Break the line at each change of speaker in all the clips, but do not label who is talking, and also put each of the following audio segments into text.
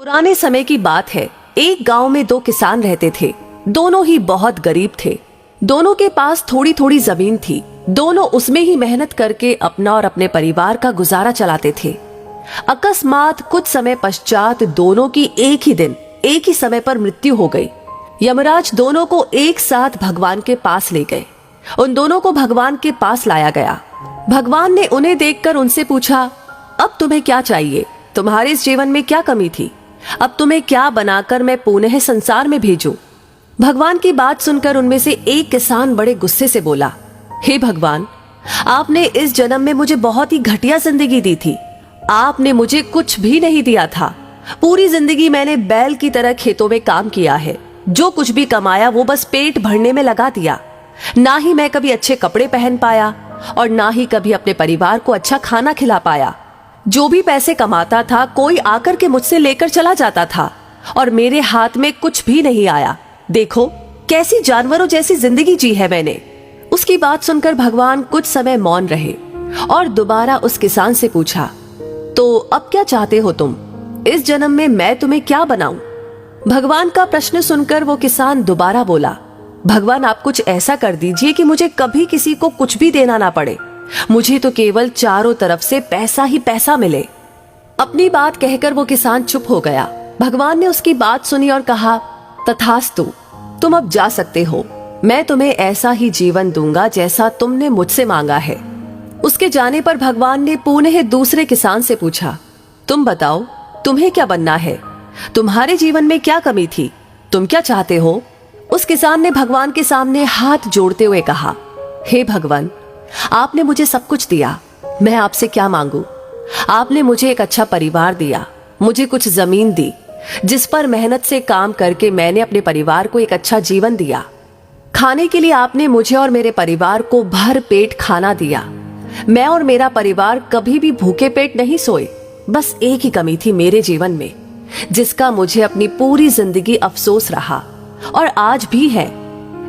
पुराने समय की बात है। एक गांव में दो किसान रहते थे। दोनों ही बहुत गरीब थे। दोनों के पास थोड़ी थोड़ी जमीन थी। दोनों उसमें ही मेहनत करके अपना और अपने परिवार का गुजारा चलाते थे। अकस्मात कुछ समय पश्चात दोनों की एक ही दिन एक ही समय पर मृत्यु हो गई। यमराज दोनों को एक साथ भगवान के पास ले गए। उन दोनों को भगवान के पास लाया गया। भगवान ने उन्हें देखकर उनसे पूछा, अब तुम्हें क्या चाहिए? तुम्हारे इस जीवन में क्या कमी थी? अब तुम्हें क्या बनाकर मैं पुनः संसार में भेजूं? भगवान की बात सुनकर उनमें से एक किसान बड़े गुस्से से बोला, हे भगवान, आपने इस जन्म में मुझे बहुत ही घटिया जिंदगी दी थी। आपने मुझे कुछ भी नहीं दिया था। पूरी जिंदगी मैंने बैल की तरह खेतों में काम किया है। जो कुछ भी कमाया वो बस पेट भरने में लगा दिया। ना ही मैं कभी अच्छे कपड़े पहन पाया और ना ही कभी अपने परिवार को अच्छा खाना खिला पाया। जो भी पैसे कमाता था कोई आकर के मुझसे लेकर चला जाता था और मेरे हाथ में कुछ भी नहीं आया। देखो कैसी जानवरों जैसी जिंदगी जी है मैंने। उसकी बात सुनकर भगवान कुछ समय मौन रहे और दोबारा उस किसान से पूछा, तो अब क्या चाहते हो तुम? इस जन्म में मैं तुम्हें क्या बनाऊं? भगवान का प्रश्न सुनकर वो किसान दोबारा बोला, भगवान आप कुछ ऐसा कर दीजिए कि मुझे कभी किसी को कुछ भी देना ना पड़े। मुझे तो केवल चारों तरफ से पैसा ही पैसा मिले। अपनी बात कहकर वो किसान चुप हो गया। भगवान ने उसकी बात सुनी और कहा, तथास्तु, तुम अब जा सकते हो। मैं तुम्हें ऐसा ही जीवन दूंगा जैसा तुमने मुझसे मांगा है। उसके जाने पर भगवान ने पुनः दूसरे किसान से पूछा, तुम बताओ तुम्हें क्या बनना है? तुम्हारे जीवन में क्या कमी थी? तुम क्या चाहते हो? उस किसान ने भगवान के सामने हाथ जोड़ते हुए कहा, हे भगवान, आपने मुझे सब कुछ दिया। मैं आपसे क्या मांगू? आपने मुझे एक अच्छा परिवार दिया, मुझे कुछ जमीन दी जिस पर मेहनत से काम करके मैंने अपने परिवार को एक अच्छा जीवन दिया। खाने के लिए आपने मुझे और मेरे परिवार को भर पेट खाना दिया। मैं और मेरा परिवार कभी भी भूखे पेट नहीं सोए। बस एक ही कमी थी मेरे जीवन में, जिसका मुझे अपनी पूरी जिंदगी अफसोस रहा और आज भी है।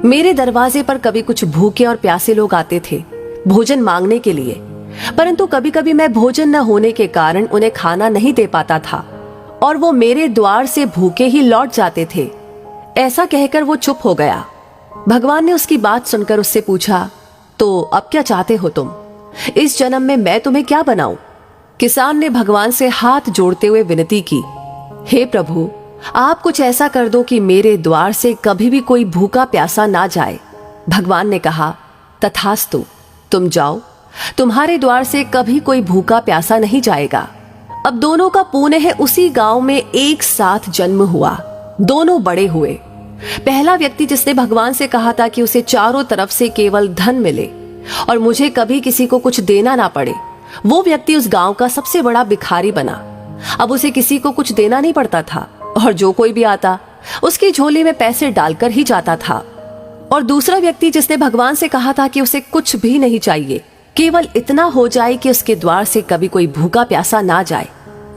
मेरे दरवाजे पर कभी कुछ भूखे और प्यासे लोग आते थे भोजन मांगने के लिए, परंतु कभी कभी मैं भोजन न होने के कारण उन्हें खाना नहीं दे पाता था और वो मेरे द्वार से भूखे ही लौट जाते थे। ऐसा कहकर वो चुप हो गया। भगवान ने उसकी बात सुनकर उससे पूछा, तो अब क्या चाहते हो तुम? इस जन्म में मैं तुम्हें क्या बनाऊं? किसान ने भगवान से हाथ जोड़ते हुए विनती की, हे प्रभु, आप कुछ ऐसा कर दो कि मेरे द्वार से कभी भी कोई भूखा प्यासा ना जाए। भगवान ने कहा, तथास्तु, तुम जाओ। तुम्हारे द्वार से कभी कोई भूखा प्यासा नहीं जाएगा। अब दोनों का पुनः उसी गांव में एक साथ जन्म हुआ। दोनों बड़े हुए। पहला व्यक्ति जिसने भगवान से कहा था कि उसे चारों तरफ से केवल धन मिले और मुझे कभी किसी को कुछ देना ना पड़े, वो व्यक्ति उस गांव का सबसे बड़ा भिखारी बना। अब उसे किसी को कुछ देना नहीं पड़ता था और जो कोई भी आता उसकी झोली में पैसे डालकर ही जाता था। और दूसरा व्यक्ति जिसने भगवान से कहा था कि उसे कुछ भी नहीं चाहिए, केवल इतना हो जाए कि उसके द्वार से कभी कोई भूखा प्यासा ना जाए,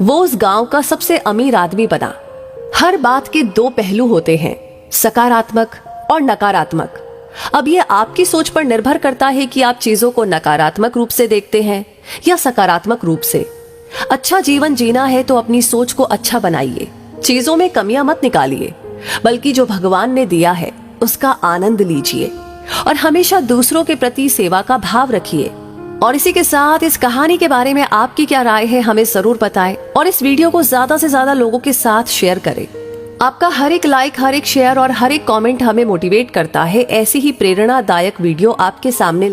वो उस गांव का सबसे अमीर आदमी बना। हर बात के दो पहलू होते हैं, सकारात्मक और नकारात्मक। अब यह आपकी सोच पर निर्भर करता है कि आप चीजों को नकारात्मक रूप से देखते हैं या सकारात्मक रूप से। अच्छा जीवन जीना है तो अपनी सोच को अच्छा बनाइए। चीजों में कमियां मत निकालिए, बल्कि जो भगवान ने दिया है उसका आनंद लीजिए और हमेशा दूसरों के प्रति सेवा का भाव रखिए। और इसी के साथ इस कहानी के बारे में आपकी क्या राय है हमें जरूर बताएं और इस वीडियो को ज्यादा से ज्यादा लोगों के साथ शेयर करें। आपका हर एक लाइक, हर एक शेयर और हर एक कमेंट हमें मोटिवेट करता है ऐसी ही प्रेरणादायक वीडियो आपके सामने